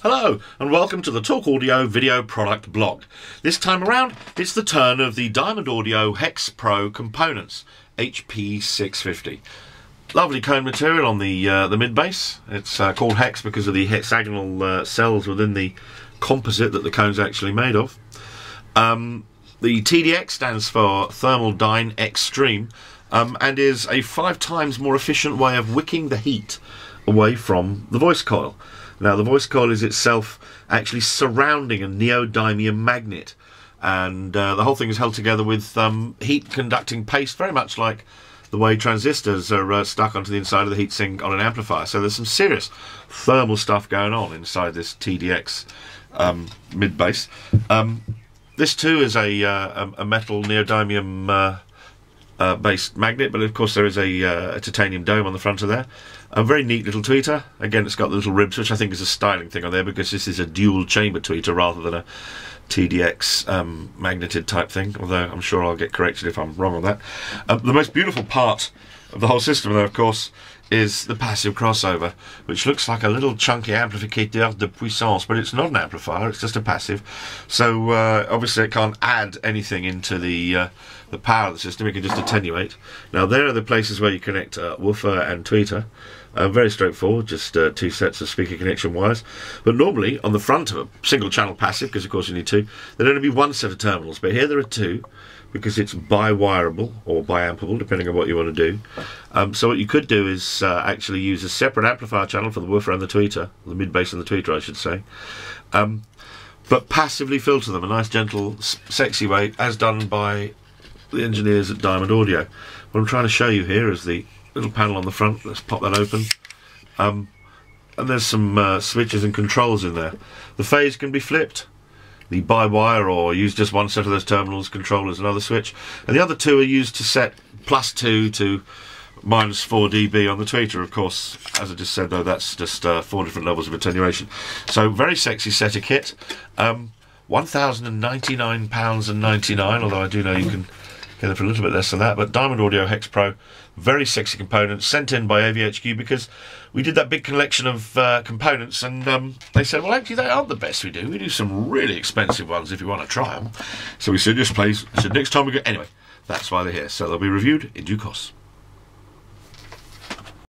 Hello and welcome to the Talk Audio video product blog. This time around it's the turn of the Diamond Audio Hex Pro components, HP650. Lovely cone material on the mid base. It's called hex because of the hexagonal cells within the composite that the cone's actually made of. The TDX stands for Thermal Dyne Extreme and is a 5 times more efficient way of wicking the heat away from the voice coil. Now the voice coil is itself actually surrounding a neodymium magnet, and the whole thing is held together with heat conducting paste, very much like the way transistors are stuck onto the inside of the heatsink on an amplifier. So there's some serious thermal stuff going on inside this TDX mid bass. This too is a metal neodymium based magnet, but of course there is a titanium dome on the front of there. A very neat little tweeter. Again, it's got the little ribs, which I think is a styling thing on there because this is a dual chamber tweeter rather than a TDX magneted type thing, although I'm sure I'll get corrected if I'm wrong on that. The most beautiful part of the whole system, though, of course, is the passive crossover, which looks like a little chunky amplificateur de puissance, but it's not an amplifier, it's just a passive. So obviously it can't add anything into the power of the system, it can just attenuate. Now there are the places where you connect woofer and tweeter. Very straightforward, just 2 sets of speaker connection wires. But normally on the front of a single channel passive, because of course you need 2, there'd only be 1 set of terminals, but here there are 2, because it's bi-wireable or bi-ampable, depending on what you want to do. So what you could do is actually use a separate amplifier channel for the woofer and the tweeter, the mid-bass and the tweeter I should say, but passively filter them, a nice gentle sexy way, as done by the engineers at Diamond Audio. What I'm trying to show you here is the little panel on the front. Let's pop that open, and there's some switches and controls in there. The phase can be flipped, the by-wire, or use just 1 set of those terminals, controllers, another switch, and the other 2 are used to set +2 to -4 dB on the tweeter. Of course, as I just said though, that's just 4 different levels of attenuation. So very sexy set of kit. £1,099.99, although I do know you can get it for a little bit less than that. But Diamond Audio Hex Pro, very sexy components, sent in by AVHQ because we did that big collection of components, and they said, well, actually they aren't the best we do some really expensive ones if you want to try them. So we said, yes please. I said, next time we go, anyway, that's why they're here, so they'll be reviewed in due course.